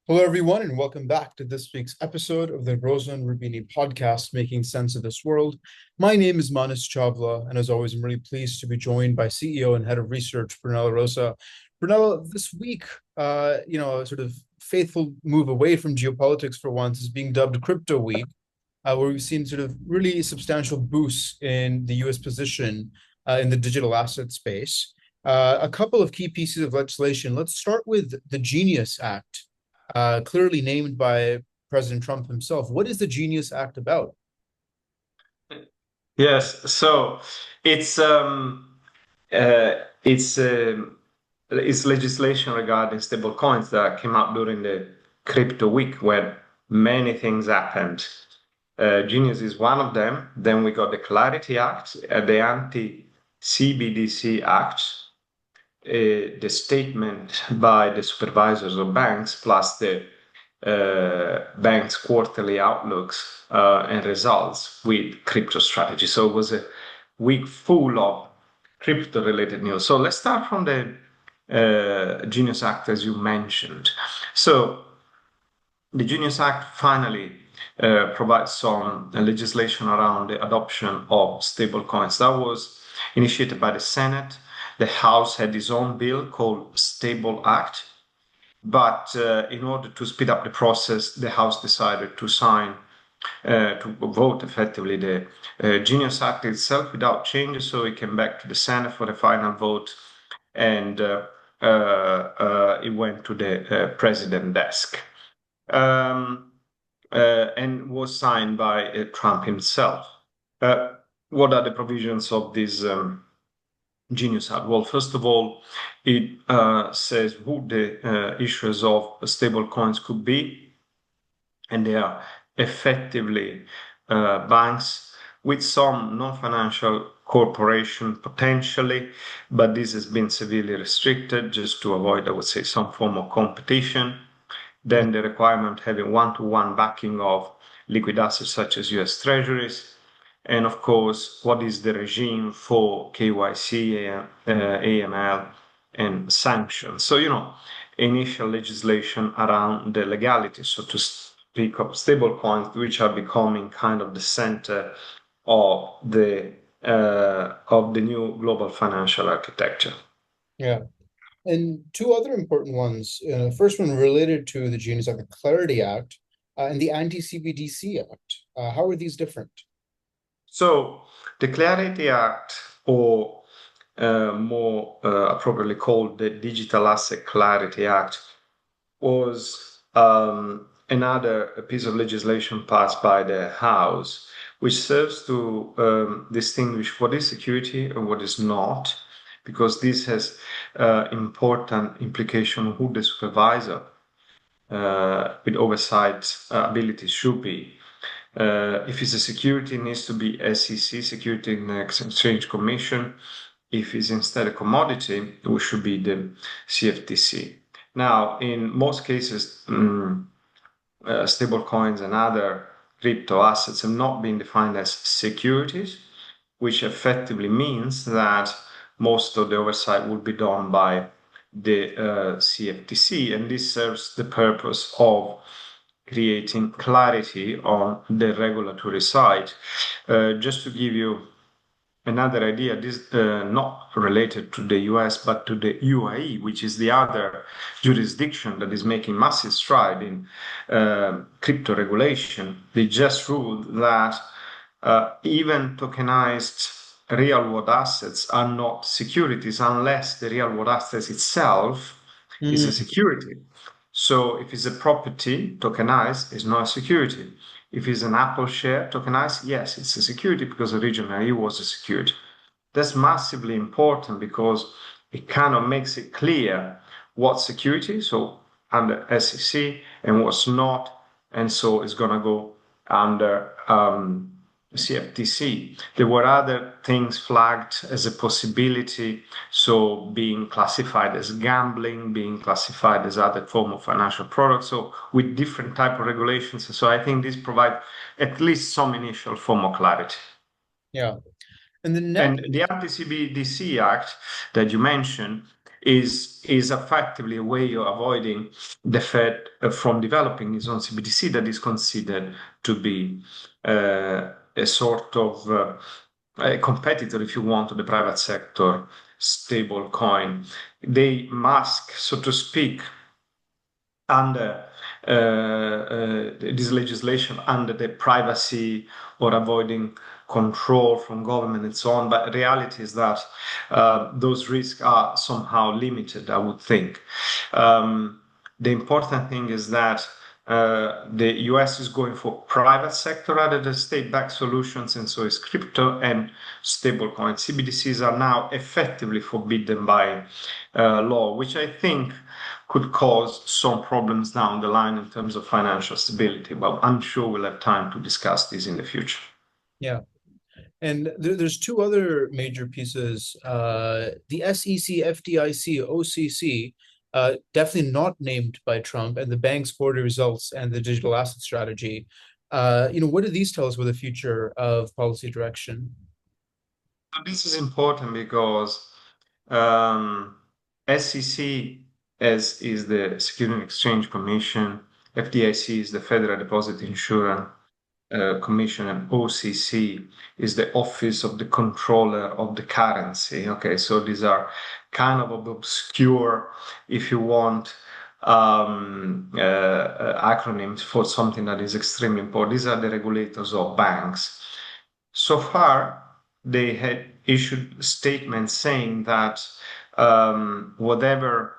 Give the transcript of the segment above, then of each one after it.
Hello, everyone, and welcome back to this week's episode of the Rosa and Rubini podcast, Making Sense of This World. My name is Manas Chavla, and as always, I'm really pleased to be joined by CEO and Head of Research, Brunella Rosa. Brunella, this week, a sort of faithful move away from geopolitics for once is being dubbed Crypto Week, where we've seen sort of really substantial boosts in the U.S. position in the digital asset space. A couple of key pieces of legislation. Let's start with the Genius Act, clearly named by President Trump himself. What is the Genius Act about? Yes, so it's um, uh, it's um, it's legislation regarding stable coins that came out during the crypto week where many things happened. Genius is one of them. Then we got the Clarity Act, the Anti-CBDC Act, the statement by the supervisors of banks, plus the banks' quarterly outlooks and results with crypto strategy. So it was a week full of crypto-related news. So let's start from the Genius Act, as you mentioned. So the Genius Act finally provides some legislation around the adoption of stablecoins. That was initiated by the Senate. The House had its own bill called Stable Act, but in order to speed up the process, the House decided to vote effectively the Genius Act itself without changes. So it came back to the Senate for the final vote, and it went to the president desk. Um, and was signed by Trump himself. Uh, what are the provisions of this Genius Act? Well, first of all, it says who the issuers of stable coins could be, and they are effectively banks with some non-financial corporation potentially, but this has been severely restricted just to avoid, I would say, some form of competition. Then the requirement having one-to-one backing of liquid assets such as US Treasuries. And of course, what is the regime for KYC, AML, and sanctions? So, initial legislation around the legality, so to speak, of stablecoins, which are becoming kind of the center of the new global financial architecture. Yeah. And two other important ones. First one related to the Genius Act, the Clarity Act, and the Anti-CBDC Act. How are these different? So the Clarity Act, or more appropriately called the Digital Asset Clarity Act, was another piece of legislation passed by the House, which serves to distinguish what is security and what is not, because this has important implication who the supervisor with oversight abilities should be. If it's a security, it needs to be SEC, Security and Exchange Commission. If it's instead a commodity, it should be the CFTC. Now, in most cases, stable coins and other crypto assets have not been defined as securities, which effectively means that most of the oversight will be done by the CFTC, and this serves the purpose of creating clarity on the regulatory side. Just to give you another idea, this not related to the US but to the UAE, which is the other jurisdiction that is making massive stride in crypto regulation. They just ruled that even tokenized real world assets are not securities unless the real world assets itself is a Mm, security. So if it's a property tokenized, it's not a security. If it's an Apple share tokenized, yes, it's a security because originally it was a security. That's massively important because it kind of makes it clear what's security, so under SEC, and what's not, and so it's going to go under CFTC. There were other things flagged as a possibility, so being classified as gambling, being classified as other form of financial products, so with different type of regulations. So I think this provides at least some initial form of clarity. yeah. And the next, And the Anti-CBDC Act that you mentioned is effectively a way of avoiding the Fed from developing its own CBDC that is considered to be a sort of a competitor, if you want, to the private sector stable coin. They mask, so to speak, under this legislation under the privacy or avoiding control from government and so on. But the reality is that those risks are somehow limited, I would think. The important thing is that the US is going for private sector rather than state-backed solutions, and so is crypto and stablecoin. CBDCs are now effectively forbidden by law, which I think could cause some problems down the line in terms of financial stability. But I'm sure we'll have time to discuss this in the future. Yeah. And there's two other major pieces. The SEC, FDIC, OCC, definitely not named by Trump, and the bank's quarterly results and the digital asset strategy. What do these tell us about the future of policy direction? This is important because SEC is the Security and Exchange Commission, FDIC is the Federal Deposit Insurance Commission, and OCC is the Office of the Controller of the Currency. Okay, so these are kind of obscure, if you want, acronyms for something that is extremely important. These are the regulators of banks. So far, they had issued statements saying that whatever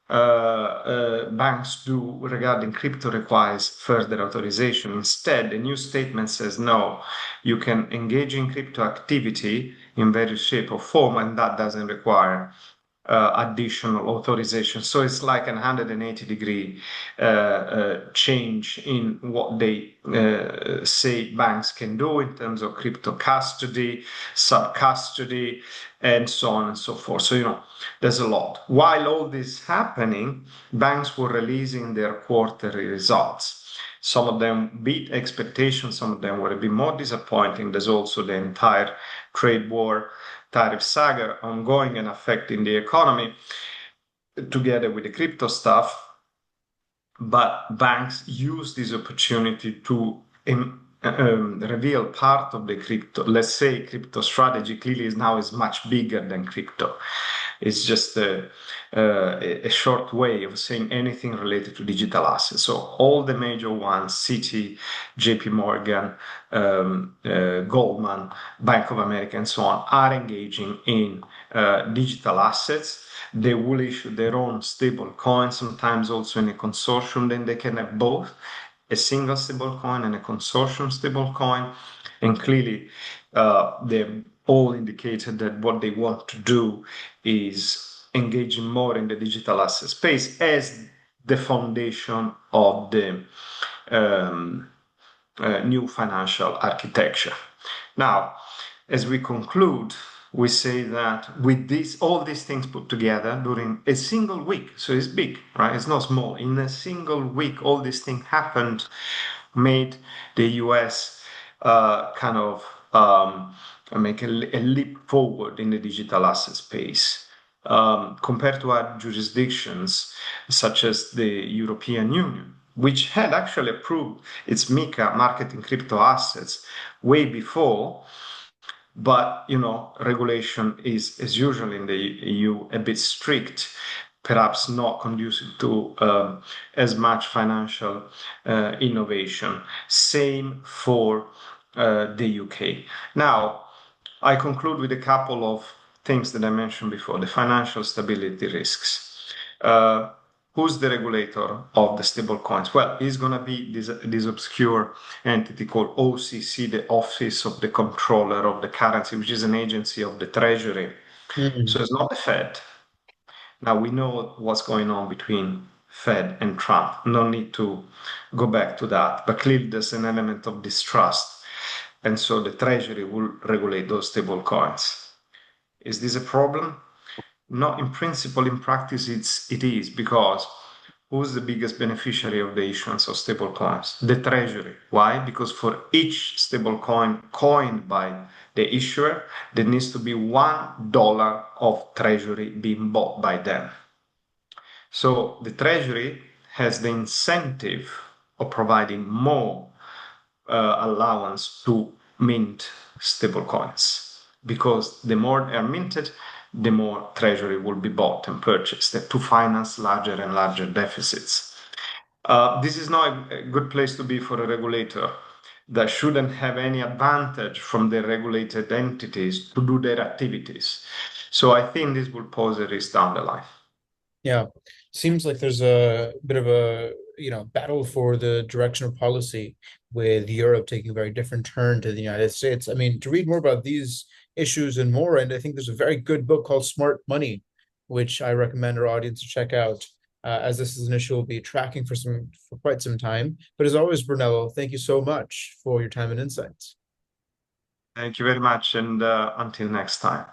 banks do regarding crypto requires further authorization. Instead, the new statement says no, you can engage in crypto activity in various shape or form, and that doesn't require additional authorization. So it's like an 180-degree change in what they say banks can do in terms of crypto custody, sub-custody, and so on and so forth. So, there's a lot. While all this happening, banks were releasing their quarterly results. Some of them beat expectations, some of them were a bit more disappointing. There's also the entire trade war tariff saga ongoing and affecting the economy together with the crypto stuff. But banks use this opportunity to reveal part of the crypto. Let's say crypto strategy clearly is much bigger than crypto. It's just a short way of saying anything related to digital assets. So all the major ones, Citi, JP Morgan, Goldman, Bank of America, and so on, are engaging in digital assets. They will issue their own stable coin, sometimes also in a consortium. Then they can have both a single stable coin and a consortium stable coin. And clearly, they've all indicated that what they want to do is engaging more in the digital asset space as the foundation of the new financial architecture. Now, as we conclude, we say that with all these things put together during a single week, so it's big, right? It's not small. In a single week, all these things happened, made the US kind of make a leap forward in the digital asset space. Compared to our jurisdictions, such as the European Union, which had actually approved its MiCA, marketing crypto assets, way before. But, regulation is, as usual in the EU, a bit strict, perhaps not conducive to as much financial innovation. Same for the UK. Now, I conclude with a couple of things that I mentioned before, the financial stability risks. Who's the regulator of the stable coins? Well, it's going to be this obscure entity called OCC, the Office of the Controller of the Currency, which is an agency of the Treasury. So it's not the Fed. Now we know what's going on between Fed and Trump. No need to go back to that. But clearly there's an element of distrust. And so the Treasury will regulate those stable coins. Is this a problem? Not in principle. In practice, it is, because who's the biggest beneficiary of the issuance of stablecoins? The treasury. Why? Because for each stablecoin coined by the issuer, there needs to be $1 of treasury being bought by them. So the treasury has the incentive of providing more allowance to mint stablecoins, because the more they are minted, the more treasury will be bought and purchased to finance larger and larger deficits. This is not a good place to be for a regulator that shouldn't have any advantage from the regulated entities to do their activities. So I think this will pose a risk down the line. Yeah, seems like there's a bit of a, battle for the direction of policy, with Europe taking a very different turn to the United States. I mean, to read more about these issues and more, and I think there's a very good book called Smart Money, which I recommend our audience to check out, as this is an issue we'll be tracking for quite some time. But as always, Brunello, thank you so much for your time and insights. Thank you very much, and until next time.